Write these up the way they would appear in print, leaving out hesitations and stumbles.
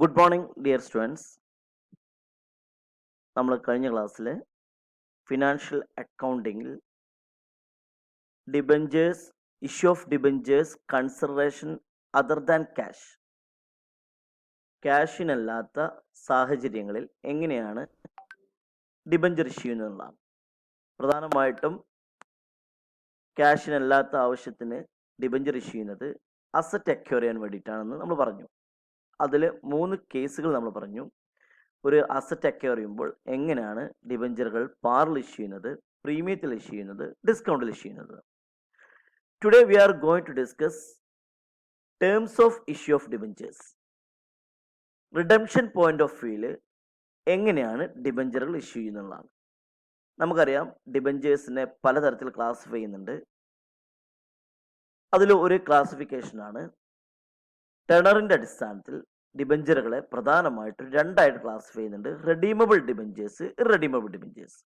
Good morning dear students. നമ്മൾ കഴിഞ്ഞ ക്ലാസ്സിൽ ഫിനാൻഷ്യൽ അക്കൗണ്ടിങ്ങിൽ debentures, issue of debentures, consideration other than cash, ക്യാഷിനല്ലാത്ത സാഹചര്യങ്ങളിൽ എങ്ങനെയാണ് ഡിബഞ്ചർ ഇഷ്യൂ ചെയ്യുന്നതാണ്. പ്രധാനമായിട്ടും ക്യാഷിനല്ലാത്ത ആവശ്യത്തിന് ഡിബഞ്ചർ ഇഷ്യൂ ചെയ്യുന്നത് അസറ്റ് അക്വയർ ചെയ്യാൻ വേണ്ടിയിട്ടാണെന്ന് നമ്മൾ പറഞ്ഞു. അതിൽ 3 കേസുകൾ നമ്മൾ പറഞ്ഞു. ഒരു അസറ്റ് അക്വയർ ചെയ്യുമ്പോൾ എങ്ങനെയാണ് ഡിബഞ്ചറുകൾ പാറിൽ ഇഷ്യൂ ചെയ്യുന്നത്, പ്രീമിയത്തിൽ ഇഷ്യൂ ചെയ്യുന്നത്, ഡിസ്കൗണ്ടിൽ ഇഷ്യൂ ചെയ്യുന്നത്. Today we are going to discuss terms of issue of debentures. Redemption point of വ്യൂവിൽ എങ്ങനെയാണ് ഡിബഞ്ചറുകൾ ഇഷ്യൂ ചെയ്യുന്നതാണ്. നമുക്കറിയാം ഡിബഞ്ചേഴ്സിനെ പലതരത്തിൽ ക്ലാസിഫൈ ചെയ്യുന്നുണ്ട്. അതിൽ ഒരു ക്ലാസിഫിക്കേഷനാണ് ടെണറിന്റെ അടിസ്ഥാനത്തിൽ ഡിബഞ്ചറുകളെ പ്രധാനമായിട്ടും 2ആയിട്ട് ക്ലാസിഫൈ ചെയ്യുന്നുണ്ട്. Redeemable debentures, irredeemable debentures.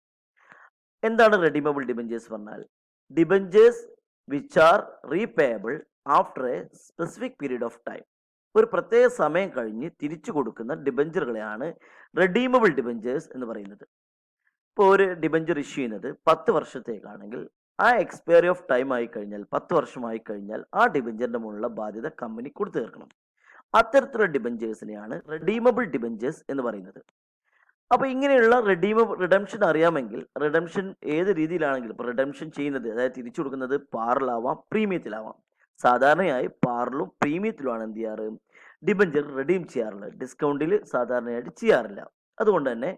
എന്താണ് റെഡീമബിൾ ഡിബഞ്ചേഴ്സ് പറഞ്ഞാൽ? Debentures which are repayable after A specific period of time. ഒരു പ്രത്യേക സമയം കഴിഞ്ഞ് തിരിച്ചു കൊടുക്കുന്ന ഡിബഞ്ചറുകളെയാണ് റെഡീമബിൾ ഡിബഞ്ചേഴ്സ് എന്ന് പറയുന്നത്. ഇപ്പോൾ ഒരു ഡിബഞ്ചർ ഇഷ്യൂ ചെയ്യുന്നത് 10 വർഷത്തേക്കാണെങ്കിൽ ആ എക്സ്പയറി ഓഫ് ടൈം ആയി കഴിഞ്ഞാൽ 10 വർഷമായി കഴിഞ്ഞാൽ ആ ഡിബഞ്ചറിന്റെ മുകളിലുള്ള ബാധ്യത കമ്പനി കൊടുത്തു തീർക്കണം. അത്തരത്തിലുള്ള ഡിബഞ്ചേഴ്സിനെയാണ് റെഡീമബിൾ ഡിബഞ്ചേഴ്സ് എന്ന് പറയുന്നത്. അപ്പോൾ ഇങ്ങനെയുള്ള റിഡംഷൻ അറിയാമെങ്കിൽ റിഡംഷൻ ഏത് രീതിയിലാണെങ്കിലും ഇപ്പോൾ റിഡംഷൻ ചെയ്യുന്നത്, അതായത് തിരിച്ചു കൊടുക്കുന്നത് പാറിലാവാം, പ്രീമിയത്തിലാവാം. സാധാരണയായി പാറിലും പ്രീമിയത്തിലുമാണ് എന്ത് ചെയ്യാറ്, ഡിബഞ്ചർ റെഡീം ചെയ്യാറുള്ളത്. ഡിസ്കൗണ്ടിൽ സാധാരണയായിട്ട് ചെയ്യാറില്ല. അതുകൊണ്ട് തന്നെ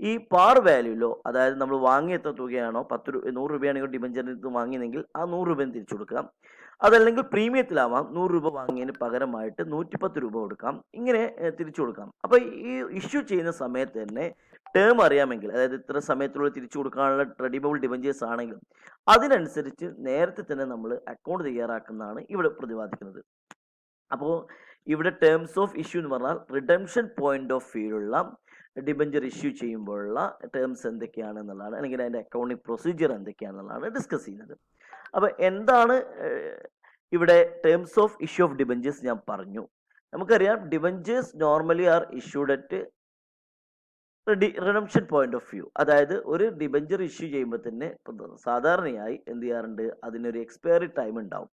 ഈ പാർ വാല്യൂലോ, അതായത് നമ്മൾ വാങ്ങിയ എത്ര തുകയാണോ, 100 രൂപയാണെങ്കിൽ ഡിബഞ്ചറിൽ നിന്ന് വാങ്ങിയെങ്കിൽ ആ 100 രൂപയും തിരിച്ചു കൊടുക്കാം. അതല്ലെങ്കിൽ പ്രീമിയത്തിലാവാം, 100 രൂപ വാങ്ങിയതിന് പകരമായിട്ട് 110 രൂപ കൊടുക്കാം. ഇങ്ങനെ തിരിച്ചു കൊടുക്കാം. അപ്പോൾ ഈ ഇഷ്യൂ ചെയ്യുന്ന സമയത്ത് തന്നെ ടേം അറിയാമെങ്കിൽ, അതായത് ഇത്ര സമയത്തുള്ള തിരിച്ചു കൊടുക്കാനുള്ള റെഡീമബിൾ ഡിബഞ്ചേഴ്സ് ആണെങ്കിലും അതിനനുസരിച്ച് നേരത്തെ തന്നെ നമ്മൾ അക്കൗണ്ട് തയ്യാറാക്കുന്നതാണ് ഇവിടെ പ്രതിപാദിക്കുന്നത്. അപ്പോൾ ഇവിടെ ടേംസ് ഓഫ് ഇഷ്യൂ എന്ന് പറഞ്ഞാൽ റിഡംഷൻ പോയിന്റ് ഓഫ് വ്യൂയിലുള്ള ഡിബഞ്ചർ ഇഷ്യൂ ചെയ്യുമ്പോഴുള്ള ടേംസ് എന്തൊക്കെയാണെന്നുള്ളതാണ്, അല്ലെങ്കിൽ അതിൻ്റെ അക്കൗണ്ടിങ് പ്രൊസീജിയർ എന്തൊക്കെയാണെന്നുള്ളതാണ് ഡിസ്കസ് ചെയ്യുന്നത്. അപ്പോൾ എന്താണ് ഇവിടെ terms of issue of debentures ഞാൻ പറഞ്ഞു. നമുക്കറിയാം debentures normally are issued at redemption point of view. അതായത് ഒരു ഡിബഞ്ചർ ഇഷ്യൂ ചെയ്യുമ്പോൾ തന്നെ സാധാരണയായി എന്ത് ചെയ്യാറുണ്ട്, അതിനൊരു എക്സ്പയറി ടൈം ഉണ്ടാവും.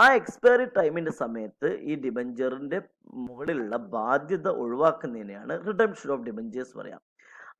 ആ എക്സ്പയറി ടൈമിന്റെ സമയത്ത് ഈ ഡിബഞ്ചറിന്റെ മുകളിലുള്ള ബാധ്യത ഒഴിവാക്കുന്നതിനെയാണ് റിഡംഷൻ ഓഫ് ഡിബഞ്ചേഴ്സ് പറയാം.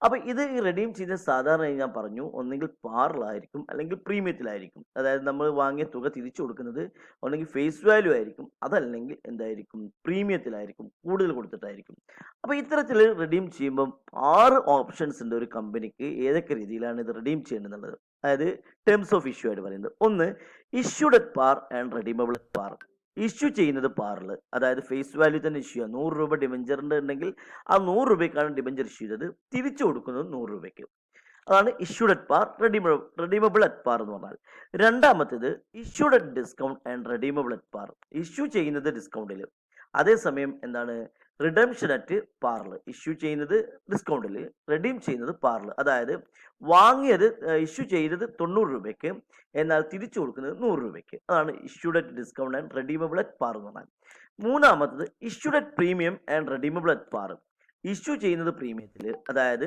അപ്പൊ ഇത് ഈ റെഡീം ചെയ്യുന്ന സാധാരണയായി ഞാൻ പറഞ്ഞു, ഒന്നെങ്കിൽ പാറിലായിരിക്കും അല്ലെങ്കിൽ പ്രീമിയത്തിലായിരിക്കും. അതായത് നമ്മൾ വാങ്ങിയ തുക തിരിച്ചു കൊടുക്കുന്നത് ഒന്നെങ്കിൽ ഫേസ് വാല്യൂ ആയിരിക്കും, അതല്ലെങ്കിൽ എന്തായിരിക്കും, പ്രീമിയത്തിലായിരിക്കും, കൂടുതൽ കൊടുത്തിട്ടായിരിക്കും. അപ്പൊ ഇത്തരത്തിൽ റെഡീം ചെയ്യുമ്പോൾ 6 ഓപ്ഷൻസ് ഉണ്ട് ഒരു കമ്പനിക്ക് ഏതൊക്കെ രീതിയിലാണ് ഇത് റെഡീം ചെയ്യേണ്ടത്. അതായത് ടേംസ് ഓഫ് ഇഷ്യൂ ആയിട്ട് പറയുന്നത്. ഒന്ന്, issued at par and redeemable at par. Issue ചെയ്യുന്നത് പാറിൽ, അതായത് ഫേസ് വാല്യൂ തന്നെ ഇഷ്യൂ ചെയ്യുക. 100 രൂപ ഡിബഞ്ചറിന്റെ ഉണ്ടെങ്കിൽ ആ 100 രൂപയ്ക്കാണ് ഡിബഞ്ചർ ഇഷ്യൂ ചെയ്തത്, തിരിച്ചു കൊടുക്കുന്നത് 100 രൂപയ്ക്ക്. അതാണ് issued at par, redeemable at par എന്ന് പറഞ്ഞാൽ. രണ്ടാമത്തേത് issued at discount and redeemable at par. Issue ചെയ്യുന്നത് ഡിസ്കൗണ്ടിൽ, അതേസമയം എന്താണ്, റിഡംഷൻ അറ്റ് പാറിൽ. ഇഷ്യൂ ചെയ്യുന്നത് ഡിസ്കൗണ്ടിൽ, റെഡീം ചെയ്യുന്നത് പാറിൽ. അതായത് വാങ്ങിയത് ഇഷ്യൂ ചെയ്തത് 90 രൂപയ്ക്ക്, എന്നാൽ തിരിച്ചു കൊടുക്കുന്നത് 100 രൂപയ്ക്ക്. അതാണ് issued at discount and redeemable at par എന്ന് പറഞ്ഞാൽ. മൂന്നാമത്തത് issued at premium and redeemable at par. Issue ചെയ്യുന്നത് പ്രീമിയത്തിൽ, അതായത്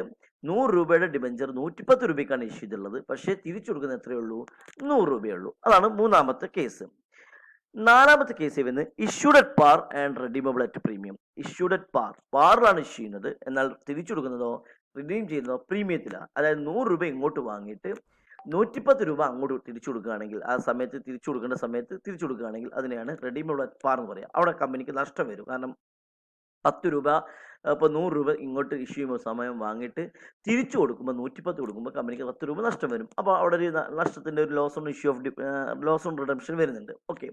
100 രൂപയുടെ ഡിബഞ്ചർ 110 രൂപയ്ക്കാണ് ഇഷ്യൂ ചെയ്തുള്ളത്, പക്ഷേ തിരിച്ചു കൊടുക്കുന്നത് എത്രയേ ഉള്ളൂ, 100 രൂപയേ ഉള്ളൂ. അതാണ് മൂന്നാമത്തെ കേസ്. നാലാമത്തെ കേസ് വരുന്നത് issued at par and redeemable at premium. Issued at par, പാറിലാണ് ഇഷ്യൂ ചെയ്യുന്നത്, എന്നാൽ തിരിച്ചു കൊടുക്കുന്നതോ റിഡീം ചെയ്യുന്നതോ പ്രീമിയത്തിലാണ്. അതായത് 100 രൂപ ഇങ്ങോട്ട് വാങ്ങിയിട്ട് 110 രൂപ അങ്ങോട്ട് തിരിച്ചു കൊടുക്കുകയാണെങ്കിൽ, ആ സമയത്ത് തിരിച്ചു കൊടുക്കേണ്ട സമയത്ത് തിരിച്ചു കൊടുക്കുകയാണെങ്കിൽ അതിനെയാണ് റെഡീമബിൾ അറ്റ് പാർ എന്ന് പറയുക. അവിടെ കമ്പനിക്ക് നഷ്ടം വരും. കാരണം 10 രൂപ, ഇപ്പോൾ 100 രൂപ ഇങ്ങോട്ട് ഇഷ്യൂ ചെയ്യുമ്പോൾ സമയം വാങ്ങിയിട്ട് തിരിച്ചു കൊടുക്കുമ്പോൾ 110 കൊടുക്കുമ്പോൾ കമ്പനിക്ക് 10 രൂപ നഷ്ടം വരും. അപ്പോൾ അവിടെ ഒരു നഷ്ടത്തിൻ്റെ ഒരു loss on issue of loss on redemption വരുന്നുണ്ട്. Okay,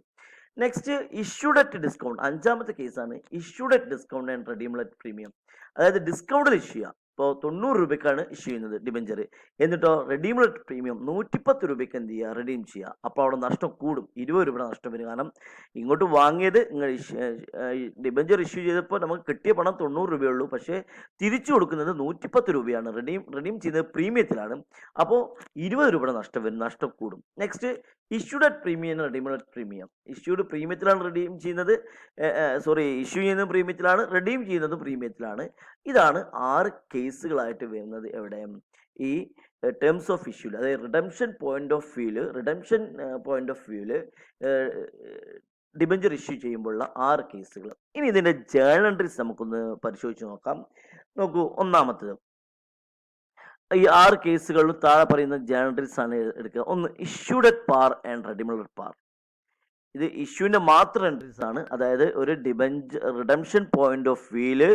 next issued at discount. അഞ്ചാമത്തെ കേസാണ് issued at discount and redeemable at premium. അതായത് ഡിസ്കൗണ്ടിൽ ഇഷ്യൂ ചെയ്യാം, ഇപ്പോൾ 90 രൂപയ്ക്കാണ് ഇഷ്യൂ ചെയ്യുന്നത് ഡിബഞ്ചർ, എന്നിട്ടോ റെഡീംഡ് പ്രീമിയം 110 രൂപയ്ക്ക് എന്ത് ചെയ്യുക, റെഡീം ചെയ്യുക. അപ്പോൾ അവിടെ നഷ്ടം കൂടും, 20 രൂപ നഷ്ടം വരും. കാരണം ഇങ്ങോട്ട് വാങ്ങിയത് നിങ്ങൾ ഡിബഞ്ചർ ഇഷ്യൂ ചെയ്തപ്പോൾ നമുക്ക് കിട്ടിയ പണം 90 രൂപയുള്ളൂ, പക്ഷേ തിരിച്ചു കൊടുക്കുന്നത് 110 രൂപയാണ്. റെഡീം ചെയ്യുന്നത് പ്രീമിയത്തിലാണ്, അപ്പോൾ 20 രൂപയുടെ നഷ്ടം വരും, നഷ്ടം കൂടും. Next issued at premium, redeemed premium. Issued പ്രീമിയത്തിലാണ് റെഡീം ചെയ്യുന്നത്, ഇഷ്യൂ ചെയ്യുന്നത് പ്രീമിയത്തിലാണ്, റെഡീം ചെയ്യുന്നത് പ്രീമിയത്തിലാണ്. ഇതാണ് 6 കേസുകളായിട്ട് വരുന്നത് എവിടെ, ഈ ടേംസ് ഓഫ് ഇഷ്യൂൽ. അതായത് റിഡംഷൻ പോയിന്റ് ഓഫ് വ്യൂല് ഡിബഞ്ചർ ഇഷ്യൂ ചെയ്യുമ്പോഴുള്ള 6 കേസുകൾ. ഇനി ഇതിന്റെ ജേർണൽ എൻട്രീസ് നമുക്കൊന്ന് പരിശോധിച്ച് നോക്കാം. നോക്കൂ, ഒന്നാമത്തേത് ഈ 6 കേസുകളിലും താഴെ പറയുന്ന ജേർണൽ എൻട്രീസ് ആണ് എടുക്കുക. ഒന്ന്, issued at par and redeemable at par. ഇത് ഇഷ്യൂവിന്റെ മാത്രം എൻട്രീസ് ആണ്. അതായത് ഒരു റിഡംഷൻ പോയിന്റ് ഓഫ് വ്യൂല്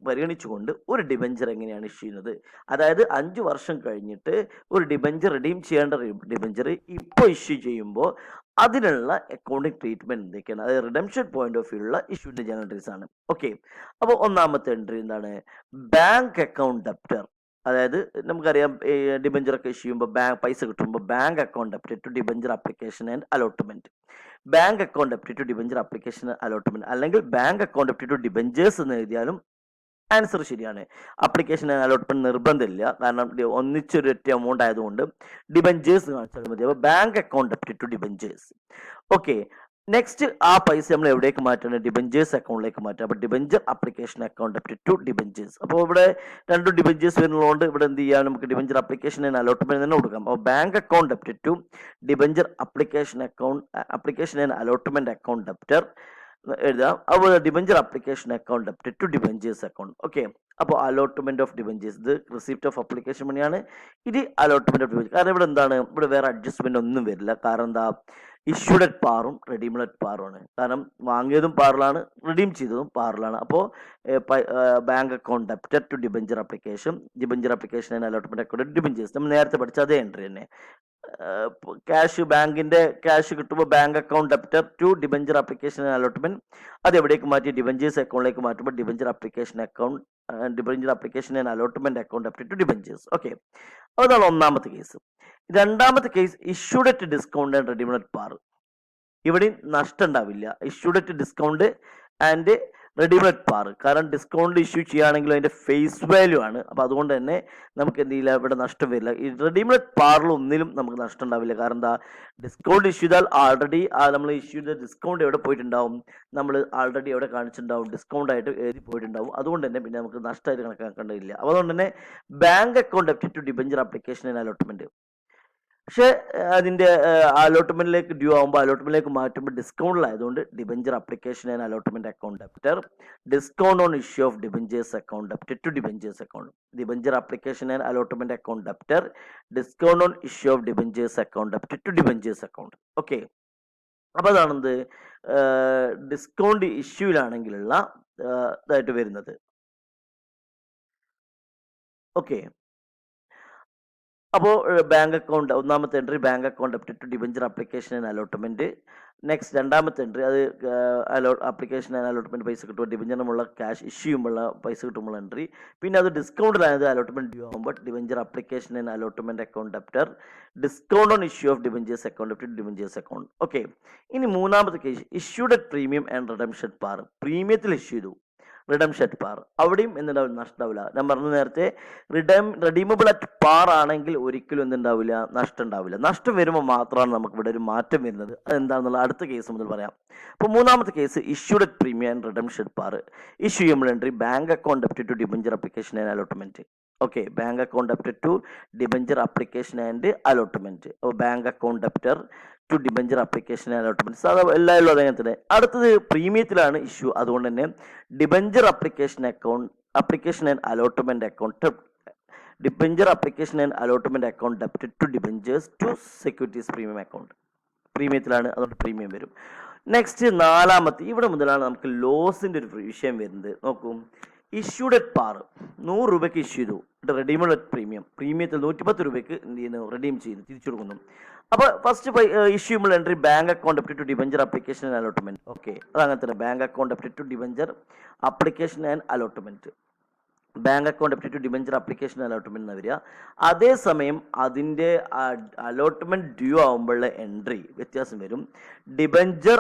പരിഗണിച്ചുകൊണ്ട് ഒരു ഡിബഞ്ചർ എങ്ങനെയാണ് ഇഷ്യൂ ചെയ്യുന്നത്. അതായത് 5 വർഷം കഴിഞ്ഞിട്ട് ഒരു ഡിബഞ്ചർ റിഡീം ചെയ്യേണ്ട ഡിബഞ്ചർ ഇപ്പോൾ ഇഷ്യൂ ചെയ്യുമ്പോൾ അതിനുള്ള അക്കൗണ്ടിങ് ട്രീറ്റ്മെന്റ് എന്തൊക്കെയാണ്, അതായത് റിഡംഷൻ പോയിന്റ് ഓഫ് വ്യൂ ഉള്ള ഇഷ്യൂന്റെ ജേർണൽ എൻട്രീസ് ആണ്. ഓക്കെ, അപ്പോൾ ഒന്നാമത്തെ എൻട്രി എന്താണ്, ബാങ്ക് അക്കൗണ്ട് ഡെപ്റ്റർ. അതായത് നമുക്കറിയാം ഡിബഞ്ചറൊക്കെ ഇഷ്യൂ ചെയ്യുമ്പോൾ പൈസ കിട്ടുമ്പോൾ bank account debit to debenture application and allotment, bank account debit to debenture application allotment, അല്ലെങ്കിൽ bank account debit to debentures എന്ന് എഴുതിയാലും ആൻസർ ശരിയാണ്. അപ്ലിക്കേഷൻ അലോട്ട്മെന്റ് നിർബന്ധമില്ല, കാരണം ഒന്നിച്ചൊരൊറ്റ എമൗണ്ട് ആയതുകൊണ്ട് ഡിബഞ്ചേഴ്സ് കാണിച്ചാൽ മതി. അപ്പോൾ bank account debit to debentures. Okay, next ആ പൈസ നമ്മൾ എവിടേക്ക് മാറ്റണം, ഡിബഞ്ചേഴ്സ് അക്കൗണ്ടിലേക്ക് മാറ്റാം. അപ്പോൾ debenture application account debit to debentures. അപ്പോൾ ഇവിടെ 2 ഡിബഞ്ചേഴ്സ് വരുന്നതുകൊണ്ട് ഇവിടെ എന്ത് ചെയ്യാം, നമുക്ക് ഡിബഞ്ചർ അപ്ലിക്കേഷൻ ആൻഡ് അലോട്ട്മെന്റ് തന്നെ കൊടുക്കാം. അപ്പോൾ bank account debit to debenture application and allotment account debtor എഴുതാം. അതുപോലെ debenture application account debit to debentures account. Okay, അപ്പോൾ അലോട്ട്മെന്റ് ഓഫ് ഡിബഞ്ചേഴ്സ്, ഇത് റിസീപ്റ്റ് ഓഫ് അപ്ലിക്കേഷൻ മണിയാണ്, ഇത് അലോട്ട്മെന്റ് ഓഫ് ഡിബഞ്ചേഴ്സ്. കാരണം ഇവിടെ എന്താണ്, ഇവിടെ വേറെ അഡ്ജസ്റ്റ്മെന്റ് ഒന്നും വരില്ല. കാരണം എന്താ, ഇഷ്യൂഡ് അറ്റ് പാറും റെഡീംഡ് അറ്റ് പാറുമാണ്. കാരണം വാങ്ങിയതും പാറിലാണ്, റിഡീം ചെയ്തതും പാറിലാണ്. അപ്പോൾ bank account debtor to debenture application and allotment account debentures, നമ്മൾ നേരത്തെ പഠിച്ച അതേ എൻട്രി തന്നെ. ബാങ്കിന്റെ ക്യാഷ് കിട്ടുമ്പോൾ bank account debtor to debenture application and allotment, അത് എവിടേക്ക് മാറ്റി, ഡിബഞ്ചേഴ്സ് അക്കൗണ്ടിലേക്ക് മാറ്റുമ്പോൾ debenture application and allotment account debit to debentures. Okay, അതാണ് ഒന്നാമത്തെ കേസ്. രണ്ടാമത്തെ case issued at discount and redeemed at പാർ. ഇവിടെ നഷ്ടം ഉണ്ടാവില്ല, issued at discount and redeemed at par. കാരണം ഡിസ്കൗണ്ട് ഇഷ്യൂ ചെയ്യുകയാണെങ്കിൽ അതിന്റെ ഫേസ് വാല്യൂ ആണ്, അപ്പൊ അതുകൊണ്ട് തന്നെ നമുക്ക് എന്ത് ചെയ്യില്ല, ഇവിടെ നഷ്ടം വരില്ല. ഈ റെഡീംഡ് അറ്റ് പാറിൽ ഒന്നിലും നമുക്ക് നഷ്ടം ഉണ്ടാവില്ല. കാരണം എന്താ, ഡിസ്കൗണ്ട് ഇഷ്യൂ ചെയ്താൽ ആൾറെഡി നമ്മൾ ഇഷ്യൂ ചെയ്ത ഡിസ്കൗണ്ട് എവിടെ പോയിട്ടുണ്ടാവും, നമ്മൾ ആൾറെഡി എവിടെ കാണിച്ചിട്ടുണ്ടാവും, ഡിസ്കൗണ്ട് ആയിട്ട് എഴുതി പോയിട്ടുണ്ടാവും. അതുകൊണ്ട് തന്നെ പിന്നെ നമുക്ക് നഷ്ടമായിട്ട് കണക്കാക്കേണ്ടതില്ല. അതുകൊണ്ട് തന്നെ bank account debit to debenture application and allotment. പക്ഷെ അതിന്റെ അലോട്ട്മെന്റിലേക്ക് ഡ്യൂ ആകുമ്പോൾ അലോട്ട്മെന്റിലേക്ക് മാറ്റുമ്പോൾ ഡിസ്കൗണ്ടിലായതുകൊണ്ട് debenture application and allotment account debtor, discount on issue of debentures account debit to debentures account, debenture application and allotment account debtor, discount on issue of debentures account debit to debentures account. Okay, അപ്പൊ അതാണെന്ത്, discount ഇഷ്യൂലാണെങ്കിലുള്ള ഇതായിട്ട് വരുന്നത്. Okay, അപ്പോൾ bank account ഒന്നാമത്തെ entry bank account debit to debenture application and allotment. Next രണ്ടാമത്തെ entry അത് application and allotment പൈസ കിട്ടുമ്പോൾ ഡിബഞ്ചറിനുള്ള ക്യാഷ് ഇഷ്യൂ ചെയ്യുമ്പോൾ പൈസ കിട്ടുമ്പോൾ എൻട്രി. പിന്നെ അത് ഡിസ്കൗണ്ടിലായത് അലോട്ട്മെന്റ് ഡ്യൂ ആകുമ്പോൾ debenture application and allotment account debtor, discount on issue of debentures account debit debentures account. Okay, ഇനി മൂന്നാമത്തെ case issued at premium and redemption par. പ്രീമിയത്തിൽ ഇഷ്യൂ ചെയ്തു, റിഡംഷൻ അറ്റ് പാർ, അവിടെയും എന്തുണ്ടാവില്ല, നഷ്ടമാവില്ല. ഞാൻ പറഞ്ഞു നേരത്തെ, റെഡീമബിൾ അറ്റ് പാർ ആണെങ്കിൽ ഒരിക്കലും എന്തുണ്ടാവില്ല, നഷ്ടം ഉണ്ടാവില്ല. നഷ്ടം വരുമ്പോൾ മാത്രമാണ് നമുക്ക് ഇവിടെ ഒരു മാറ്റം വരുന്നത്. അതെന്താണെന്നുള്ള അടുത്ത കേസ് മുതൽ പറയാം. അപ്പോൾ മൂന്നാമത്തെ case issued at premium and redemption at par. Issue ചെയ്യുമ്പോൾ entry bank account debit to debenture application and allotment. Okay, bank account debit to debenture application and allotment. അപ്പോൾ bank account debtor to debenture application and allotment, സാധാ എല്ലാവരും അതങ്ങനെ തന്നെ. അടുത്തത് പ്രീമിയത്തിലാണ് issue, അതുകൊണ്ട് തന്നെ debenture application and allotment account, debenture application and allotment account debit to debentures to securities premium account. പ്രീമിയത്തിലാണ്, അതുകൊണ്ട് പ്രീമിയം വരും. നെക്സ്റ്റ് നാലാമത്തെ, ഇവിടെ മുതലാണ് നമുക്ക് ലോസിന്റെ ഒരു വിഷയം വരുന്നത്. നോക്കൂ, ഇഷ്യൂഡ് അറ്റ് പാർ 100 രൂപയ്ക്ക് ഇഷ്യൂ ചെയ്തു, റെഡീമഡ് അറ്റ് പ്രീമിയത്തിൽ 110 രൂപയ്ക്ക് എന്ത് ചെയ്യുന്നു, റെഡീം ചെയ്തു, തിരിച്ചു കൊടുക്കുന്നു. അപ്പോൾ first issuable entry bank account debit to debenture application and allotment. Okay, അത് അങ്ങനെ തന്നെ bank account debit to debenture application and allotment. Bank account debit to debenture application allotment എന്ന് വരിക. അതേസമയം അതിൻ്റെ അലോട്ട്മെന്റ് ഡ്യൂ ആകുമ്പോഴുള്ള എൻട്രി വ്യത്യാസം വരും. Debenture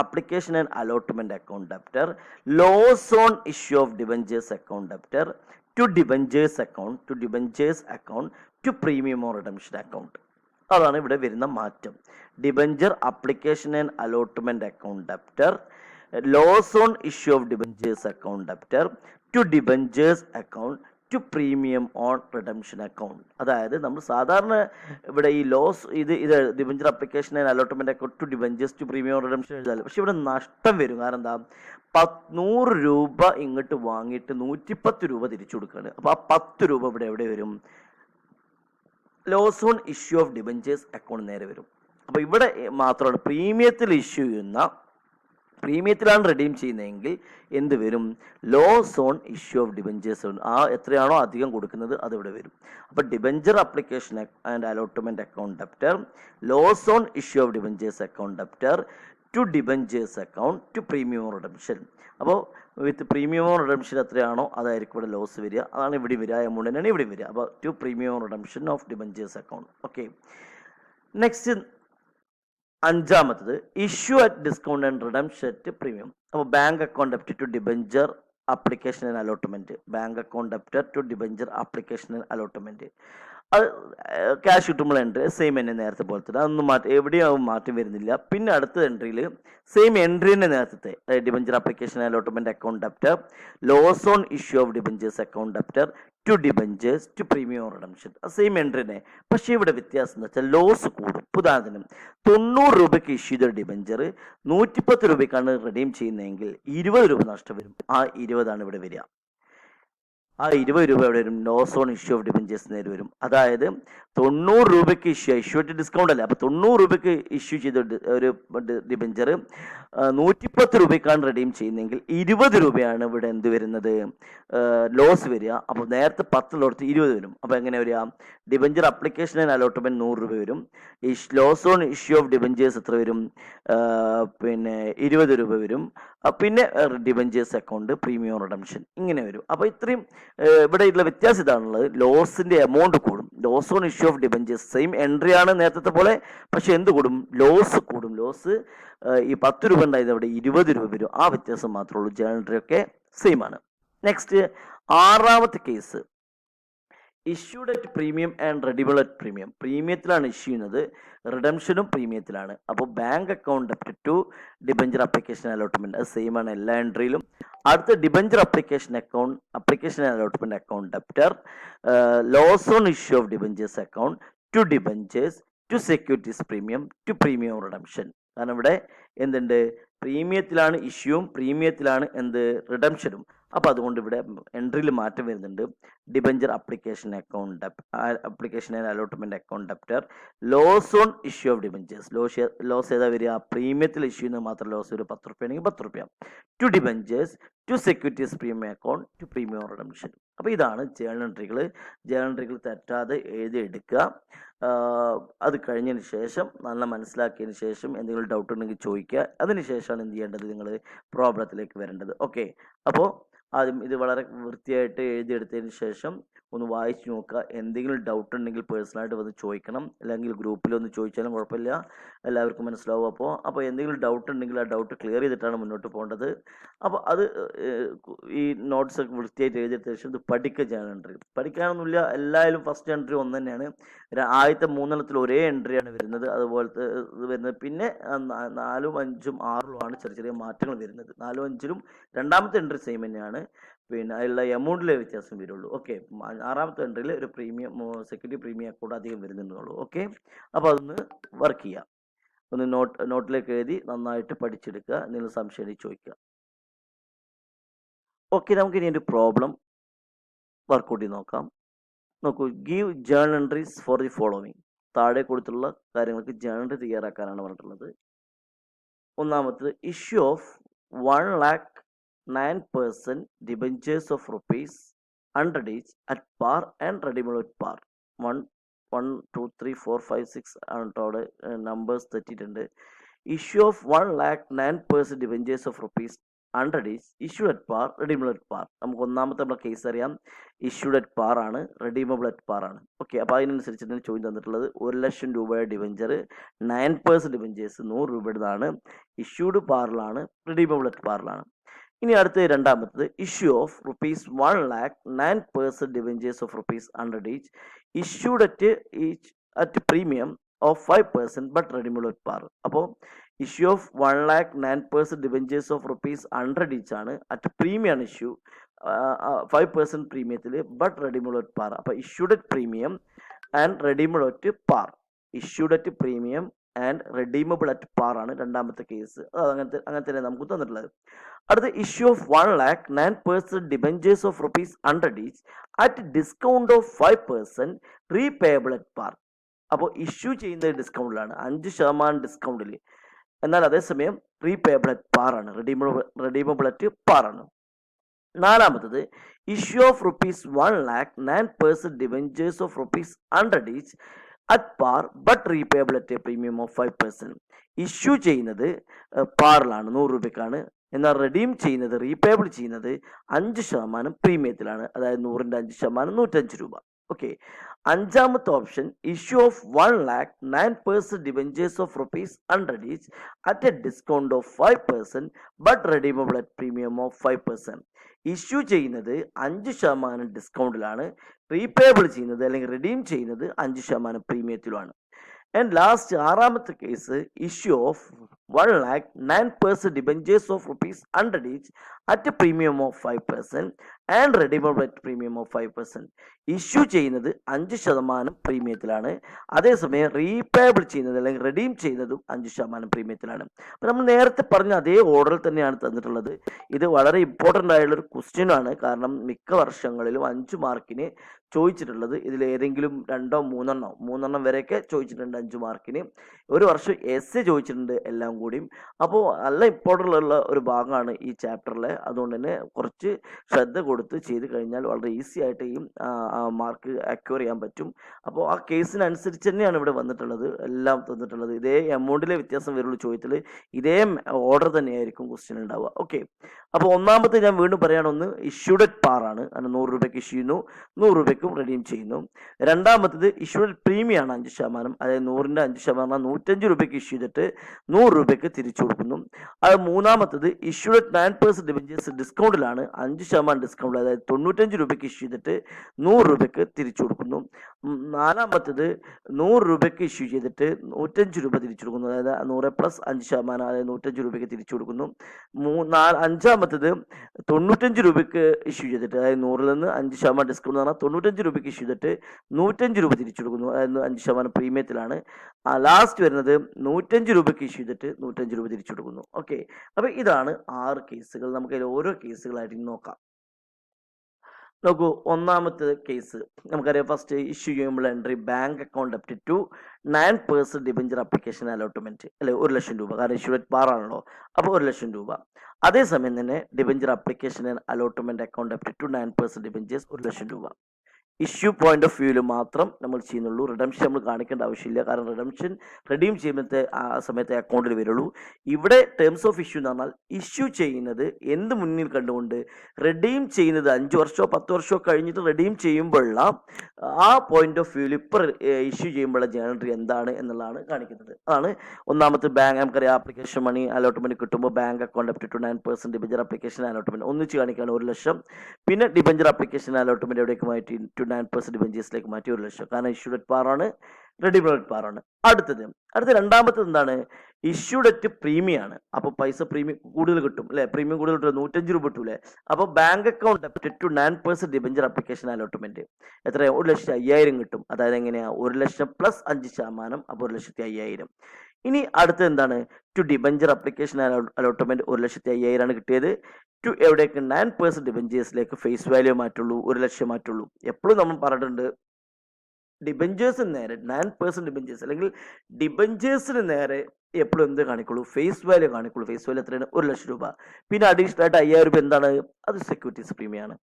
application and allotment account debtor loss on issue of debentures account debtor to debentures account to premium or redemption account. അതാണ് ഇവിടെ വരുന്ന മാറ്റം. Debenture application and allotment account debtor loss on issue of debentures account debtor to debentures account to premium on redemption account. അതായത് നമ്മൾ സാധാരണ ഇവിടെ ഈ loss ഇത് debenture application and allotment account to debentures to premium on redemption എഴുതാല്. പക്ഷെ ഇവിടെ നഷ്ടം വരും. കാരണം എന്താ, 100 രൂപ ഇങ്ങോട്ട് വാങ്ങിയിട്ട് 110 രൂപ തിരിച്ചു കൊടുക്കുകയാണ്. അപ്പോൾ ആ 10 രൂപ ഇവിടെ എവിടെ വരും? Loss on issue of debentures account നേരെ വരും. അപ്പോൾ ഇവിടെ മാത്രമാണ് പ്രീമിയത്തിലാണ് റിഡീം ചെയ്യുന്നതെങ്കിൽ എന്ത് വരും? Loss on issue of debentures. ആ എത്രയാണോ അധികം കൊടുക്കുന്നത് അത് ഇവിടെ വരും. അപ്പോൾ debenture application and allotment account debtor loss on issue of debentures account debtor to debentures account to premium redemption. അപ്പോൾ വിത്ത് പ്രീമിയം റിഡംഷൻ എത്രയാണോ അതായിരിക്കും ഇവിടെ ലോസ് വരിക. അതാണ് ഇവിടെ വരിക, എമൗണ്ട് തന്നെയാണ് ഇവിടെ വരിക. അപ്പോൾ to premium redemption of debentures account. Okay, next അഞ്ചാമത്തത് issue at discount and redemption at premium. അപ്പോൾ bank account debit to debenture application and allotment. Bank account debit to debenture application and allotment. അത് cash കിട്ടുമ്പോൾ entry same തന്നെ നേരത്തെ പോലെ തന്നെ, അതൊന്നും എവിടെയും മാറ്റം വരുന്നില്ല. പിന്നെ അടുത്ത എൻട്രിയിൽ സെയിം എൻട്രി തന്നെ നേരത്തെ debenture application allotment account debtor loss on issue of debentures account debtor to debentures to premium redemption. Same entry തന്നെ. പക്ഷേ ഇവിടെ വ്യത്യാസം എന്ന് വെച്ചാൽ ലോസ് കൂടും. ഉദാഹരണത്തിന് 90 രൂപയ്ക്ക് ഇഷ്യൂ ചെയ്ത ഡിബഞ്ചർ 110 രൂപയ്ക്കാണ് റിഡീം ചെയ്യുന്നതെങ്കിൽ 20 രൂപ നഷ്ടം വരും. ആ 20 ഇവിടെ വരിക. ആ 20 രൂപ എവിടെ വരും? Loss on issue of debentures നേരെ വരും. അതായത് 90 രൂപയ്ക്ക് ഇഷ്യൂ ഡിസ്കൗണ്ട് അല്ലേ. അപ്പോൾ 90 രൂപയ്ക്ക് ഇഷ്യൂ ചെയ്ത ഒരു ഡിബഞ്ചർ 110 രൂപയ്ക്കാണ് റിഡീം ചെയ്യുന്നതെങ്കിൽ 20 രൂപയാണ് ഇവിടെ എന്ത് വരുന്നത്? ലോസ് വരിക. അപ്പോൾ നേരത്തെ 10 ഉള്ളിടത്ത് 20 വരും. അപ്പോൾ എങ്ങനെ വരിക? ഡിബഞ്ചർ അപ്ലിക്കേഷൻ ആൻഡ് അലോട്ട്മെന്റ് 100 രൂപ വരും. ഈ loss on issue of debentures എത്ര വരും? പിന്നെ 20 രൂപ വരും. പിന്നെ ഡിബഞ്ചേഴ്സ് അക്കൗണ്ട് പ്രീമിയം റിഡംഷൻ ഇങ്ങനെ വരും. അപ്പോൾ ഇത്രയും ഇവിടെയുള്ള വ്യത്യാസം ഇതാണുള്ളത്. ലോസിന്റെ എമൗണ്ട് കൂടും. Loss on issue of debentures same entry ആണ് നേരത്തെ പോലെ, പക്ഷെ എന്ത് കൂടും? ലോസ് കൂടും. ലോസ് ഈ 10 രൂപ ഉണ്ടായത് അവിടെ 20 രൂപ വരും. ആ വ്യത്യാസം മാത്രമേ ഉള്ളൂ. ജേണൽ എൻട്രി ഒക്കെ സെയിം ആണ്. നെക്സ്റ്റ് ആറാമത്തെ case issued at premium and redeemable at premium. പ്രീമിയത്തിലാണ് ഇഷ്യൂ ചെയ്യുന്നത്, റിഡംഷനും പ്രീമിയത്തിലാണ്. അപ്പോൾ bank account debit to debenture application allotment അത് സെയിം ആണ് എല്ലാ എൻട്രിയിലും. അടുത്ത debenture application allotment account debtor loss on issue of debentures account to debentures to securities premium to premium redemption. കാരണം ഇവിടെ എന്തുണ്ട്? പ്രീമിയത്തിലാണ് ഇഷ്യൂവും പ്രീമിയത്തിലാണ് എന്ത്? റിഡംഷനും. അപ്പോൾ അതുകൊണ്ട് ഇവിടെ എൻട്രിയിൽ മാറ്റം വരുന്നുണ്ട്. Debenture application and allotment account debtor loss on issue of debentures. Loss ഏതാ വരിക? പ്രീമിയത്തിൽ ഇഷ്യൂ ചെയ്യുന്നത് മാത്രം ലോസ് ഒരു 10 രൂപ ആണെങ്കിൽ 10 രൂപ to debentures to securities premium account to premium redemption. അപ്പോൾ ഇതാണ് ജേണൽ എൻട്രികൾ. ജേണൽ എൻട്രികൾ തെറ്റാതെ എഴുതിയെടുക്കുക. അത് കഴിഞ്ഞതിന് ശേഷം നല്ല മനസ്സിലാക്കിയതിന് ശേഷം എന്തെങ്കിലും ഡൗട്ട് ഉണ്ടെങ്കിൽ ചോദിക്കുക. അതിനുശേഷമാണ് എന്ത് ചെയ്യേണ്ടത്? നിങ്ങൾ പ്രോബ്ലത്തിലേക്ക് വരേണ്ടത്. ഓക്കെ, അപ്പോൾ ആദ്യം ഇത് വളരെ വൃത്തിയായിട്ട് എഴുതിയെടുത്തതിന് ശേഷം ഒന്ന് വായിച്ചു നോക്കുക. എന്തെങ്കിലും ഡൗട്ട് ഉണ്ടെങ്കിൽ പേഴ്സണലായിട്ട് വന്ന് ചോദിക്കണം, അല്ലെങ്കിൽ ഗ്രൂപ്പിൽ ഒന്ന് ചോദിച്ചാലും കുഴപ്പമില്ല, എല്ലാവർക്കും മനസ്സിലാവും. അപ്പോൾ എന്തെങ്കിലും ഡൗട്ട് ഉണ്ടെങ്കിൽ ആ ഡൗട്ട് ക്ലിയർ ചെയ്തിട്ടാണ് മുന്നോട്ട് പോകേണ്ടത്. അപ്പോൾ അത് ഈ നോട്ട്സ് ഒക്കെ വൃത്തിയായിട്ട് എഴുതിയെടുത്ത ശേഷം ഇത് പഠിക്കുക. ജേണൽ എൻട്രി പഠിക്കാനൊന്നുമില്ല, എല്ലാവരും ഫസ്റ്റ് എൻട്രി ഒന്ന് തന്നെയാണ്. ആദ്യത്തെ 3 ഒരേ എൻട്രിയാണ് വരുന്നത്. അതുപോലത്തെ ഇത് വരുന്നത്. പിന്നെ 4, 5, 6 ചെറിയ ചെറിയ മാറ്റങ്ങൾ വരുന്നത്. 4, 5 രണ്ടാമത്തെ എൻട്രി സെയിം തന്നെയാണ്. പിന്നെ അതിലുള്ള എമൗണ്ടിലെ വ്യത്യാസം വരുള്ളൂ. ഓക്കെ, 6ാമത്തെ എൻട്രിയിൽ ഒരു പ്രീമിയം സെക്യൂരിറ്റി പ്രീമിയം അക്കൗണ്ട് അധികം വരുന്നുള്ളൂ. ഓക്കെ, അപ്പോൾ അതൊന്ന് വർക്ക് ചെയ്യാം. ഒന്ന് നോട്ടിലേക്ക് എഴുതി നന്നായിട്ട് പഠിച്ചെടുക്കുക. എന്തെങ്കിലും സംശയം ചോദിക്കുക. ഓക്കെ, നമുക്ക് ഇനി ഒരു പ്രോബ്ലം വർക്കൗട്ട് ചെയ്ത് നോക്കാം. നോക്കൂ, give journal entries for the following. താഴെ കൊടുത്തുള്ള കാര്യങ്ങൾക്ക് ജേണൽ എൻട്രി തയ്യാറാക്കാനാണ് പറഞ്ഞിട്ടുള്ളത്. ഒന്നാമത്തത് issue of 1,09% debentures of rupees 100 each at par and redeemable at par 1 1 2 3 4 5 6 ആണ് കേട്ടോ. അവിടെ നമ്പേഴ്സ് തെറ്റിയിട്ടുണ്ട്. Issue of 1,09,000 debentures of rupees 100 is issued at par, redeemable at par. നമുക്ക് ഒന്നാമത്തെ നമ്മുടെ കേസ് അറിയാം, ഇഷ്യൂഡ് അറ്റ് പാർ ആണ്, റെഡീമബിൾ അറ്റ് പാർ ആണ്. ഓക്കെ, അപ്പോൾ അതിനനുസരിച്ചിട്ട് ചോദ്യം തന്നിട്ടുള്ളത് 1,00,000 രൂപയുടെ ഡിബഞ്ചർ 9% ഡിബഞ്ചേഴ്സ് 100 രൂപയുടേതാണ്, ഇഷ്യൂഡ് പാറിലാണ്, റെഡീമബിൾ അറ്റ് പാറിലാണ്. ഇനി അടുത്ത രണ്ടാമത്തത് issue of ₹1,09,000 debentures of ₹100 each issued at premium of 5% but redeemable at par. അപ്പോൾ issue of 1,09,000 debentures of ₹100 each ആണ്, അറ്റ് പ്രീമിയം ആണ് ഇഷ്യൂ, 5% പ്രീമിയത്തിൽ, ബട്ട് റെഡീമബിൾ അറ്റ് പാർ. അപ്പോൾ issued at premium and redeemable at par, issued at premium and redeemable at par ആണ് രണ്ടാമത്തെ case. അത് അങ്ങനെ തന്നെ നമുക്ക് തന്നിട്ടുള്ളത്. അടുത്ത issue of 1,09,000 debentures of ₹100 each at discount of 5% repayable at par. അപ്പോൾ ഇഷ്യൂ ചെയ്യുന്നത് ഡിസ്കൗണ്ടിലാണ്, 5% ഡിസ്കൗണ്ടിൽ, എന്നാൽ അതേസമയം റീപേയബിൾ അറ്റ് പാർ ആണ്, റെഡീമബിൾ അറ്റ് പാർ ആണ്. നാലാമത്തത് issue of ₹1,09,000 debentures of ₹100 each at par but repayable at a premium of 5%. Issue ചെയ്യുന്നത് പാറിലാണ്, 100 രൂപയ്ക്കാണ്, എന്നാൽ റെഡീം ചെയ്യുന്നത്, റീപേയബിൾ ചെയ്യുന്നത് 5% പ്രീമിയത്തിലാണ്, അതായത് 100ന്റെ 5% 105 രൂപ. ഓക്കെ, അഞ്ചാമത്തെ option issue of 1,09,000 debentures of ₹100 each at A discount of 5% but redeemable at premium of 5%. Issue ചെയ്യുന്നത് 5% ഡിസ്കൗണ്ടിലാണ്, റീപേയബിൾ ചെയ്യുന്നത് അല്ലെങ്കിൽ റിഡീം ചെയ്യുന്നത് 5% പ്രീമിയത്തിലുമാണ്. ആൻഡ് ലാസ്റ്റ് ആറാമത്തെ case issue of 1,09,000 debentures of ₹100 each at premium of 5% and redeemable at premium of 5%. Issue ചെയ്യുന്നത് 5% പ്രീമിയത്തിലാണ്, അതേസമയം repayable ചെയ്യുന്നത് അല്ലെങ്കിൽ redeem ചെയ്യുന്നതും 5% പ്രീമിയത്തിലാണ്. അപ്പോൾ നമ്മൾ നേരത്തെ പറഞ്ഞ അതേ ഓർഡറിൽ തന്നെയാണ് തന്നിട്ടുള്ളത്. ഇത് വളരെ ഇമ്പോർട്ടൻ്റ് ആയുള്ളൊരു ക്വസ്റ്റ്യൻ ആണ്, കാരണം മിക്ക വർഷങ്ങളിലും 5 മാർക്കിന് ചോദിച്ചിട്ടുള്ളത് ഇതിൽ ഏതെങ്കിലും 2 3 വരെയൊക്കെ ചോദിച്ചിട്ടുണ്ട് 5 മാർക്കിന്. ഒരു വർഷം എസ് ചോദിച്ചിട്ടുണ്ട് എല്ലാം കൂടിയും. അപ്പോൾ നല്ല ഇമ്പോർട്ടൻ്റ് ഉള്ള ഒരു ഭാഗമാണ് ഈ ചാപ്റ്ററിലെ, അതുകൊണ്ട് തന്നെ കുറച്ച് ശ്രദ്ധ കൊടുത്ത് ചെയ്ത് കഴിഞ്ഞാൽ വളരെ ഈസി ആയിട്ട് ഈ മാർക്ക് അക്വയർ ചെയ്യാൻ പറ്റും. അപ്പോൾ ആ കേസിനനുസരിച്ച് തന്നെയാണ് ഇവിടെ വന്നിട്ടുള്ളത്, എല്ലാം തന്നിട്ടുള്ളത്. ഇതേ എമൗണ്ടിലെ വ്യത്യാസം വരുള്ളൂ ചോദ്യത്തിൽ, ഇതേ ഓർഡർ തന്നെയായിരിക്കും ക്വസ്റ്റ്യൻ ഉണ്ടാവുക. ഓക്കെ, അപ്പോൾ ഒന്നാമത്തെ ഞാൻ വീണ്ടും പറയുകയാണ്, ഒന്ന് ഇഷ്യൂഡ് അറ്റ് പാർ ആണ്, അങ്ങനെ 100 രൂപയ്ക്ക് ഇഷ്യൂ ചെയ്യുന്നു, 100 രൂപയ്ക്കും റെഡീം ചെയ്യുന്നു. രണ്ടാമത്തത് ഇഷ്യൂഡ് പ്രീമിയം ആണ് 5%, അതായത് 100ന്റെ 5% 105 രൂപയ്ക്ക് ഇഷ്യൂ ചെയ്തിട്ട് 100 രൂപയ്ക്ക് തിരിച്ചു കൊടുക്കുന്നു. അത് മൂന്നാമത്തത് ഇഷ്യൂഡ് അറ്റ് 9% ഡിബഞ്ചേഴ്സ് ഡിസ്കൗണ്ടിലാണ്, 5% ഡിസ്കൗണ്ട്, അതായത് 95 രൂപയ്ക്ക് ഇഷ്യൂ ചെയ്തിട്ട് 100 രൂപയ്ക്ക് തിരിച്ചു കൊടുക്കുന്നു. നാലാമത്തത് 100 രൂപയ്ക്ക് ഇഷ്യൂ ചെയ്തിട്ട് 105 രൂപ തിരിച്ചു കൊടുക്കുന്നു, അതായത് 100 പ്ലസ് 5%, അതായത് 105 രൂപയ്ക്ക് തിരിച്ചു കൊടുക്കുന്നു. അഞ്ചാമത്തത് 95 രൂപയ്ക്ക് ഇഷ്യൂ ചെയ്തിട്ട്, അതായത് 100ൽ നിന്ന് 5% ഡിസ്കൗണ്ട് എന്ന് പറഞ്ഞാൽ 95 രൂപയ്ക്ക് ഇഷ്യൂ ചെയ്തിട്ട് 105 രൂപ തിരിച്ചു കൊടുക്കുന്നു, അതായത് 5% പ്രീമിയത്തിലാണ്. ലാസ്റ്റ് വരുന്നത് 105 രൂപയ്ക്ക് ഇഷ്യൂ ചെയ്തിട്ട് 105 രൂപ തിരിച്ചു കൊടുക്കുന്നു. ഓക്കെ, അപ്പോൾ ഇതാണ് 6 കേസുകൾ. നമുക്ക് അതിൽ ഓരോ കേസുകളായിട്ട് നോക്കാം. നോക്കൂ, ഒന്നാമത്തെ കേസ് നമുക്കറിയാം. ഫസ്റ്റ് ഇഷ്യൂ ചെയ്യുമ്പോൾ entry bank account up to 9% debenture application allotment, അല്ലെ, 1,00,000 രൂപ, കാരണം ഇഷ്യൂ അറ്റ് പാർ ആണല്ലോ, അപ്പോൾ 1,00,000 രൂപ. അതേസമയം തന്നെ debenture application allotment account up to 9% debentures 1,00,000 രൂപ. ഇഷ്യൂ പോയിന്റ് ഓഫ് വ്യൂവിൽ മാത്രം നമ്മൾ ചെയ്യുന്നുള്ളൂ, റിഡംഷൻ നമ്മൾ കാണിക്കേണ്ട ആവശ്യമില്ല, കാരണം റെഡീം ചെയ്യുമ്പോഴത്തെ ആ സമയത്തെ അക്കൗണ്ടിൽ വരുള്ളൂ. ഇവിടെ ടേംസ് ഓഫ് ഇഷ്യൂ എന്ന് പറഞ്ഞാൽ ഇഷ്യൂ ചെയ്യുന്നത് എന്ത് മുന്നിൽ കണ്ടുകൊണ്ട് റെഡീം ചെയ്യുന്നത് 5 വർഷമോ 10 വർഷമോ കഴിഞ്ഞിട്ട് റെഡീം ചെയ്യുമ്പോഴുള്ള ആ പോയിന്റ് ഓഫ് വ്യൂവിൽ ഇപ്പോൾ ഇഷ്യൂ ചെയ്യുമ്പോഴുള്ള ജേണൽ എന്താണ് എന്നുള്ളതാണ് കാണിക്കുന്നത്. അതാണ് ഒന്നാമത്തെ. ബാങ്ക് നമുക്കറിയാം, ആപ്ലിക്കേഷൻ മണി അലോട്ട്മെന്റ് കിട്ടുമ്പോൾ bank account up to 9% debenture application allotment ഒന്നിച്ച് കാണിക്കുകയാണ് 1,00,000. പിന്നെ ഡിബഞ്ചർ അപ്ലിക്കേഷൻ അലോട്ട്മെന്റ് എവിടേക്ക് മാറ്റി 9% ഡിബഞ്ചേഴ്സിലേക്ക് മാറ്റി 1,00,000, കാരണം ഇഷ്യൂഡ് അറ്റ് പാർ ആണ്, റെഡീമബിൾ അറ്റ് പാർ ആണ്. അടുത്ത രണ്ടാമത്തത് എന്താണ്? ഇഷ്യൂഡ് അറ്റ് പ്രീമിയം ആണ്. അപ്പോൾ പൈസ പ്രീമിയം കൂടുതൽ കിട്ടും, അല്ലെ, പ്രീമിയം കൂടുതൽ കിട്ടും, 105 രൂപ കിട്ടൂലേ. അപ്പോൾ bank account up to 9% debenture application allotment എത്രയാണ്? 1,05,000 കിട്ടും. അതായത് എങ്ങനെയാ? 1,00,000 പ്ലസ് 5%, അപ്പോൾ 1,05,000. ഇനി അടുത്തത് എന്താണ്? ടു ഡിബഞ്ചർ അപ്ലിക്കേഷൻ അലോട്ട്മെന്റ് 1,05,000 ആണ് കിട്ടിയത്. ടു എവിടേക്ക്? 9% ഡിബഞ്ചേഴ്സിലേക്ക് ഫേസ് വാല്യൂ മാറ്റുള്ളൂ, 1,00,000 മാറ്റുള്ളൂ. എപ്പോഴും നമ്മൾ പറഞ്ഞിട്ടുണ്ട്, ഡിബഞ്ചേഴ്സിന് നേരെ 9% ഡിബഞ്ചേഴ്സ് അല്ലെങ്കിൽ ഡിബഞ്ചേഴ്സിന് നേരെ എപ്പോഴും എന്ത് കാണിക്കുള്ളൂ? ഫേസ് വാല്യൂ കാണിക്കുള്ളൂ. ഫേസ് വാല്യൂ എത്രയാണ്? 1,00,000 രൂപ. പിന്നെ അഡീഷണൽ ആയിട്ട് 5,000 രൂപ എന്താണ്? അത് സെക്യൂരിറ്റീസ് പ്രീമിയം ആണ്.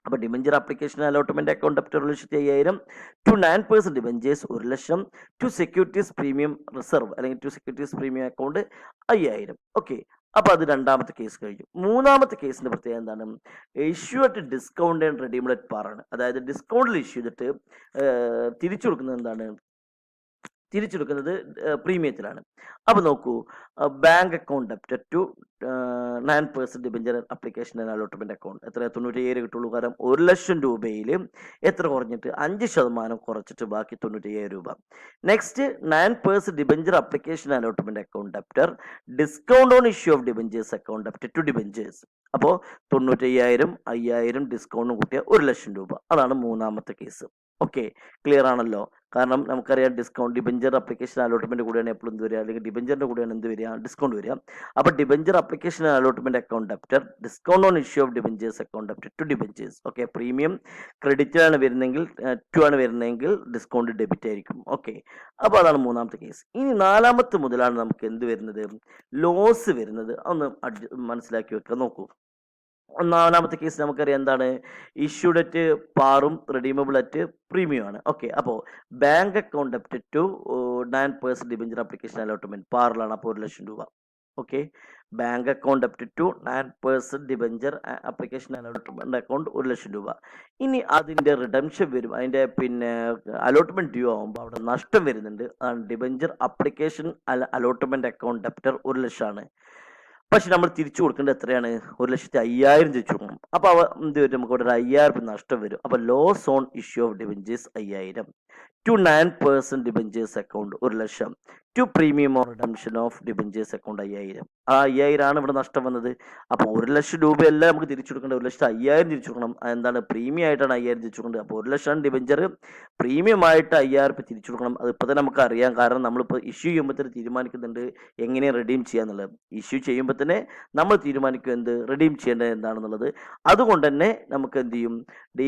അപ്പോൾ debenture application allotment account debtor 1,50,000, to 9% debentures 1,00,000, to securities premium reserve അല്ലെങ്കിൽ to securities premium account 5,000. Okay, അപ്പോൾ അത് രണ്ടാമത്തെ കേസ് കഴിഞ്ഞു. മൂന്നാമത്തെ കേസിന്റെ പ്രത്യേകത എന്താണ്? Issue at discount and redeemed at par ആണ്. അതായത് ഡിസ്കൗണ്ടിൽ ഇഷ്യൂ ചെയ്തിട്ട് തിരിച്ചു കൊടുക്കുന്നത് എന്താണ്? തിരിച്ചെടുക്കുന്നത് പ്രീമിയത്തിലാണ്. അപ്പോൾ നോക്കൂ, bank account debited to 9% debenture application and allotment account എത്ര? 97 കിട്ടുള്ളൂ. കാരണം 1,00,000 രൂപയിൽ എത്ര കുറഞ്ഞിട്ട്? 5% കുറച്ചിട്ട് ബാക്കി 97 രൂപ. Next 9% debenture application allotment account debtor discount on issue of debentures account debited to debentures. അപ്പോൾ 95,000 5,000 ഡിസ്കൗണ്ടും കൂട്ടിയ 1,00,000 രൂപ. അതാണ് മൂന്നാമത്തെ കേസ്. ഓക്കെ, ക്ലിയർ ആണല്ലോ? കാരണം നമുക്കറിയാം ഡിസ്കൗണ്ട് ഡിബഞ്ചർ ആപ്ലിക്കേഷൻ അലോട്ട്മെന്റ് കൂടെയാണ് എപ്പോഴും എന്ത് വരിക, അല്ലെങ്കിൽ ഡിബഞ്ചറിന്റെ കൂടെയാണ് എന്ത് വരിക? ഡിസ്കൗണ്ട് വരിക. അപ്പോൾ debenture application allotment account debtor discount on issue of debentures account debtor to debentures. Okay, premium credit ആണ് വരുന്നതെങ്കിൽ, ടു ആണ് വരുന്നതെങ്കിൽ ഡിസ്കൗണ്ട് ഡെബിറ്റ് ആയിരിക്കും. ഓക്കെ, അപ്പോൾ അതാണ് മൂന്നാമത്തെ കേസ്. ഇനി നാലാമത്തെ മുതലാണ് നമുക്ക് എന്ത് വരുന്നത്? ലോസ് വരുന്നത്. ഒന്ന് മനസ്സിലാക്കി വെക്കുക. നോക്കൂ, ഒന്നാമത്തെ കേസ് നമുക്കറിയാം എന്താണ്? ഇഷ്യൂഡ് അറ്റ് പാറും റെഡീമബിൾ അറ്റ് പ്രീമിയം ആണ്. ഓക്കെ, അപ്പോൾ bank account debited to 9% debenture application allotment പാറിലാണ്. അപ്പോൾ 1,00,000 രൂപ. Okay, bank account debited to 9% debenture application allotment account 1,00,000 രൂപ. ഇനി അതിന്റെ റിഡംഷൻ വരും, അതിന്റെ അലോട്ട്മെന്റ് ഡ്യൂ ആകുമ്പോൾ അവിടെ നഷ്ടം വരുന്നുണ്ട്. അതാണ് debenture application allotment account debtor 1,00,000 ആണ്. പക്ഷെ നമ്മൾ തിരിച്ചു കൊടുക്കേണ്ടത് എത്രയാണ്? 1,05,000 തിരിച്ചു കൊടുക്കണം. അപ്പോൾ എന്ത് വരും? നമുക്ക് ഇവിടെ 5,000 നഷ്ടം വരും. അപ്പോൾ loss on issue of debentures 5,000, to 9% debentures account 1,00,000, to premium or redemption of debentures account 5,000. ആ 5,000 ആണ് ഇവിടെ നഷ്ടം വന്നത്. അപ്പോൾ 1,00,000 രൂപയല്ല നമുക്ക് തിരിച്ചു കൊടുക്കേണ്ടത്, 1,05,000 തിരിച്ചു കൊടുക്കണം. അതെന്താണ്? പ്രീമിയം ആയിട്ടാണ് 5,000 തിരിച്ചു കൊടുക്കേണ്ടത്. അപ്പോൾ 1,00,000 ഡിബഞ്ചർ പ്രീമിയം ആയിട്ട് 5,000 തിരിച്ചു കൊടുക്കണം. അത് ഇപ്പോൾ തന്നെ നമുക്ക് അറിയാം. കാരണം നമ്മളിപ്പോൾ ഇഷ്യൂ ചെയ്യുമ്പോൾ തന്നെ തീരുമാനിക്കുന്നുണ്ട് എങ്ങനെ റിഡീം ചെയ്യാന്നുള്ളത്. ഇഷ്യൂ ചെയ്യുമ്പോൾ തന്നെ നമ്മൾ തീരുമാനിക്കും എന്ത് റിഡീം ചെയ്യേണ്ടത് എന്താണെന്നുള്ളത്. അതുകൊണ്ട് തന്നെ നമുക്ക് എന്ത് ചെയ്യും?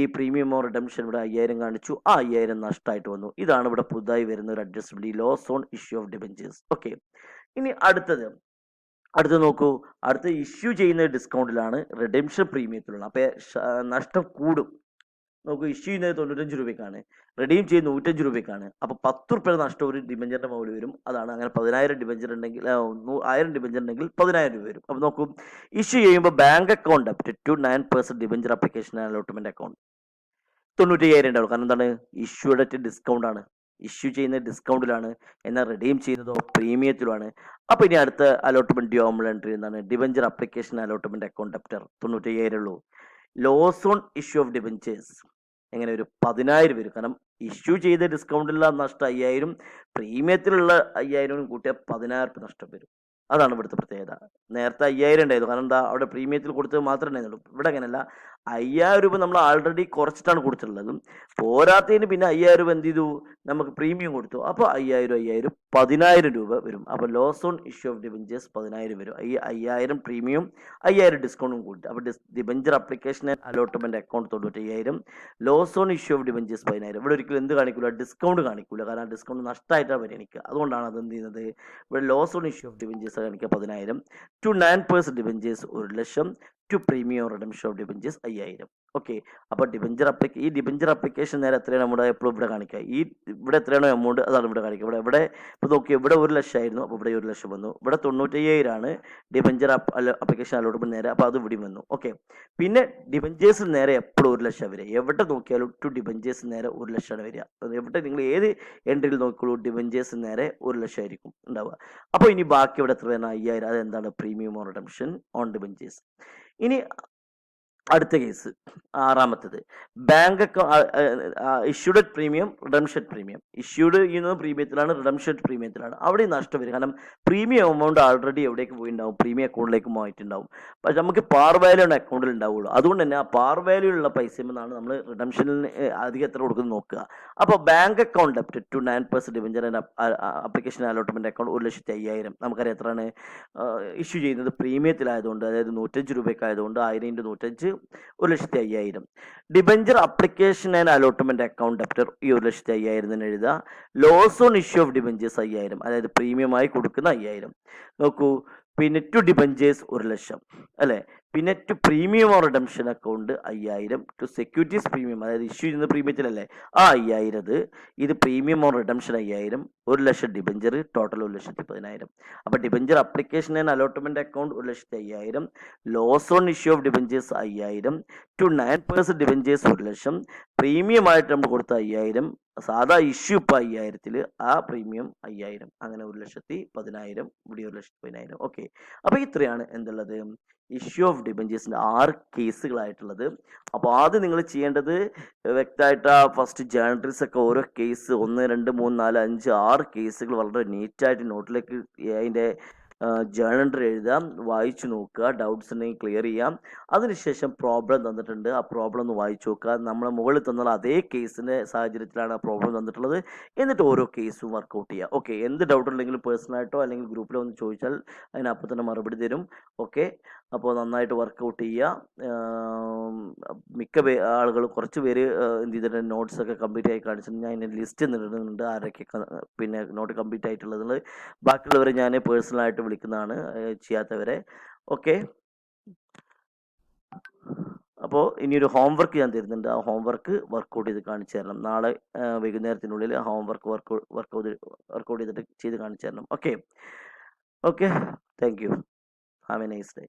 ഈ പ്രീമിയമോ റിഡംഷൻ ഇവിടെ 5,000 കാണിച്ചു, ആ 5,000 നഷ്ടമായിട്ട് വന്നു. ഇതാണ് ഇവിടെ പുതുതായി വരുന്ന ഒരു adjustment, loss on issue of debentures. Okay, ഇനി അടുത്തത് നോക്കൂ. അടുത്ത ഇഷ്യൂ ചെയ്യുന്ന ഡിസ്കൗണ്ടിലാണ്, റിഡംഷൻ പ്രീമിയത്തിലുള്ള. അപ്പോൾ നഷ്ടം കൂടും. നോക്കൂ, ഇഷ്യൂ ചെയ്യുന്നത് 95 രൂപയ്ക്കാണ്, റിഡീം ചെയ്യുന്നത് 105 രൂപയ്ക്കാണ്. അപ്പോൾ 10 രൂപ നഷ്ടം ഒരു ഡിബഞ്ചറിന്റെ മുകളിൽ വരും. അതാണ് അങ്ങനെ 10,000 ഡിബഞ്ചർ ഉണ്ടെങ്കിൽ 1000 ഡിബഞ്ചർ ഉണ്ടെങ്കിൽ 10,000 രൂപ വരും. അപ്പോൾ നോക്കൂ, ഇഷ്യൂ ചെയ്യുമ്പോൾ bank account debited to 9% debenture application allotment account 95,000 ഉണ്ടാവും. കാരണം എന്താണ്? ഇഷ്യൂഡ് അറ്റ് ഡിസ്കൗണ്ട് ആണ്. ഇഷ്യൂ ചെയ്യുന്നത് ഡിസ്കൗണ്ടിലാണ്, എന്നാൽ റിഡീം ചെയ്യുന്നതോ പ്രീമിയത്തിലുമാണ്. അപ്പോൾ ഇനി അടുത്ത അലോട്ട്മെന്റ് ഡ്യൂ ആകുമ്പോൾ എൻട്രി എന്താണ്? Debenture application allotment account debtor 95,000 ഉള്ളൂ. Loss on issue of debentures എങ്ങനെ വരും? 10,000 വരും. കാരണം ഇഷ്യൂ ചെയ്ത ഡിസ്കൗണ്ടിലുള്ള നഷ്ടം 5,000, പ്രീമിയത്തിലുള്ള 5,000 കൂട്ടിയാൽ 10,000 നഷ്ടം വരും. അതാണ് ഇവിടുത്തെ പ്രത്യേകത. നേരത്തെ 5,000 ഉണ്ടായിരുന്നു. കാരണം എന്താ? അവിടെ പ്രീമിയത്തിൽ കൊടുത്തത് മാത്രമേ ഉണ്ടായിരുന്നുള്ളൂ. ഇവിടെ അങ്ങനെയല്ല, 5,000 രൂപ നമ്മൾ ആൾറെഡി കുറച്ചിട്ടാണ് കൊടുത്തിട്ടുള്ളതും. പോരാത്തതിന് പിന്നെ 5,000 രൂപ എന്ത് ചെയ്തു? നമുക്ക് പ്രീമിയം കൊടുത്തു. അപ്പോൾ 5,000 10,000 രൂപ വരും. അപ്പോൾ loss on issue of debentures 10,000 വരും. ഈ 5,000 പ്രീമിയം 5,000 ഡിസ്കൗണ്ടും കൂട്ടി. അപ്പോൾ debenture application allotment account 95,000, loss on issue of debentures 10,000. ഇവിടെ ഒരിക്കലും എന്ത് കാണിക്കില്ല? ഡിസ്കൗണ്ട് കാണിക്കില്ല. കാരണം ഡിസ്കൗണ്ട് നഷ്ടമായിട്ടാണ് പരിഗണിക്കുക. അതുകൊണ്ടാണ് അത് എന്ത് ചെയ്യുന്നത്? ഇവിടെ loss on issue of debentures കാണിക്കുക 10,000, to 9% debentures 1,00,000, to premium redemption of debentures 5,000. Okay, അപ്പോൾ ഈ ഡിബഞ്ചർ ആപ്ലിക്കേഷൻ നേരെ എത്രയാണ് നമ്മുടെ എപ്പോഴും ഇവിടെ കാണിക്കുക? ഈ ഇവിടെ എത്രയാണോ എമൗണ്ട് അതാണ് ഇവിടെ കാണിക്കുക. ഇവിടെ ഇപ്പോൾ നോക്കിയാൽ ഇവിടെ 1,00,000 ആയിരുന്നു. അപ്പോൾ ഇവിടെ 1,00,000 വന്നു. ഇവിടെ 95,000 ആണ് ഡിബഞ്ചർ ആപ്ലിക്കേഷൻ അലോട്ട്മെന്റ് നേരെ. അപ്പോൾ അത് ഇവിടെ വന്നു. ഓക്കെ, പിന്നെ ഡിബഞ്ചേഴ്സിൽ നേരെ എപ്പോഴും 1,00,000 വരിക. എവിടെ നോക്കിയാലും ടു ഡിബഞ്ചേഴ്സ് നേരെ 1,00,000 ആണ് വരിക. എവിടെ നിങ്ങൾ ഏത് എൻട്രിയിൽ നോക്കിയുള്ളൂ ഡിബഞ്ചേഴ്സ് നേരെ 1,00,000 ആയിരിക്കും ഉണ്ടാവുക. അപ്പോൾ ഇനി ബാക്കി ഇവിടെ എത്ര വേണം? 5,000. അതെന്താണ്? Premium or redemption on debentures. ഇനി അടുത്ത കേസ് ആറാമത്തേത്, bank issued premium redemption premium. Issued ചെയ്യുന്നത് പ്രീമിയത്തിലാണ്, റിഡംഷൻ പ്രീമിയത്തിലാണ്. അവിടെ നഷ്ടം വരും. കാരണം പ്രീമിയം എമൗണ്ട് ആൾറെഡി എവിടേക്ക് പോയിട്ടുണ്ടാവും? പ്രീമിയം അക്കൗണ്ടിലേക്ക് പോയിട്ടുണ്ടാവും. പക്ഷെ നമുക്ക് പാർ വാല്യൂ ആണ് അക്കൗണ്ടിൽ ഉണ്ടാവുള്ളൂ. അതുകൊണ്ട് തന്നെ ആ പാർ വാല്യൂ ഉള്ള പൈസ എന്നാണ് നമ്മൾ റിഡംഷനിൽ അധികം എത്ര കൊടുക്കുന്നത് നോക്കുക. അപ്പോൾ bank account debited to 9% debenture application allotment account 1,05,000. നമുക്കറിയാം എത്രയാണ് ഇഷ്യൂ ചെയ്യുന്നത്? പ്രീമിയത്തിലായതുകൊണ്ട്, അതായത് 105 രൂപയ്ക്കായതുകൊണ്ട് 1000 × 105 1,05,000. Debenture application and allotment account debtor ഈ 1,05,000 തന്നെ എഴുതുക. Loss on issue of debentures 5,000, അതായത് പ്രീമിയമായി കൊടുക്കുന്ന 5,000. നോക്കൂ, പിന്നെ ടു ഡിബഞ്ചേഴ്സ് 1,00,000 അല്ലെ, പിന്നെ to premium or redemption account 5000, to securities premium അതായത് ഇഷ്യൂ ചെയ്യുന്ന പ്രീമിയത്തിലല്ലേ ആ 5000 ഇത് premium or redemption 5000, 1,00,000 debenture total 1,10,000. അപ്പോൾ debenture application and allotment account 1,50,000, loss on issue of debentures 5000, to 9% debentures 1,00,000, premium ആയിട്ട് നമ്മൾ കൊടുത്ത 5000, സാധാ ഇഷ്യൂ ഇപ്പോൾ 5000 ആ പ്രീമിയം 5000, അങ്ങനെ 1,10,000 ഇവിടെ 1,10,000. ഓക്കെ, അപ്പോൾ ഇത്രയാണ് എന്തുള്ളത് ഇഷ്യൂ ഓഫ് ഡിബഞ്ചേഴ്സിന്റെ 6 കേസുകളായിട്ടുള്ളത്. അപ്പോൾ ആദ്യം നിങ്ങൾ ചെയ്യേണ്ടത് വ്യക്തമായിട്ട് ആ ഫസ്റ്റ് ജേർണൽസ് ഒക്കെ ഓരോ കേസ് 1, 2, 3, 4, 5, 6 കേസുകൾ വളരെ നീറ്റായിട്ട് നോട്ടിലേക്ക് അതിൻ്റെ ജേർണൽ എഴുതാം, വായിച്ചു നോക്കുക, ഡൗട്ട്സ് ഉണ്ടെങ്കിൽ ക്ലിയർ ചെയ്യാം. അതിനുശേഷം പ്രോബ്ലം തന്നിട്ടുണ്ട്, ആ പ്രോബ്ലം ഒന്ന് വായിച്ചു നോക്കുക. നമ്മൾ മുകളിൽ തന്നുള്ള അതേ കേസിൻ്റെ സാഹചര്യത്തിലാണ് ആ പ്രോബ്ലം തന്നിട്ടുള്ളത്. എന്നിട്ട് ഓരോ കേസും വർക്കൗട്ട് ചെയ്യുക. ഓക്കെ, എന്ത് ഡൗട്ട് ഉണ്ടെങ്കിലും പേഴ്സണലായിട്ടോ അല്ലെങ്കിൽ ഗ്രൂപ്പിലോ ഒന്ന് ചോദിച്ചാൽ അതിനപ്പം തന്നെ മറുപടി തരും. ഓക്കെ, അപ്പോൾ നന്നായിട്ട് വർക്കൗട്ട് ചെയ്യുക. മിക്ക ആളുകൾ കുറച്ച് പേര് എന്ത് ചെയ്തിട്ട് നോട്ട്സ് ഒക്കെ കംപ്ലീറ്റ് ആയി കാണിച്ചിട്ടുണ്ട്. ഞാൻ അതിൻ്റെ ലിസ്റ്റ് നിന്നിടുന്നുണ്ട് ആരൊക്കെ പിന്നെ നോട്ട് കംപ്ലീറ്റ് ആയിട്ടുള്ളത്. ബാക്കിയുള്ളവരെ ഞാൻ പേഴ്സണലായിട്ട് വിളിക്കുന്നതാണ് ചെയ്യാത്തവരെ. ഓക്കെ, അപ്പോൾ ഇനിയൊരു ഹോംവർക്ക് ഞാൻ തരുന്നുണ്ട്. ആ ഹോംവർക്ക് വർക്കൗട്ട് ചെയ്ത് കാണിച്ചു തരണം. നാളെ വൈകുന്നേരത്തിനുള്ളിൽ ഹോംവർക്ക് വർക്കൗട്ട് ചെയ്തിട്ട് ചെയ്ത് കാണിച്ചു തരണം. Okay, okay, thank you. Have A nice day.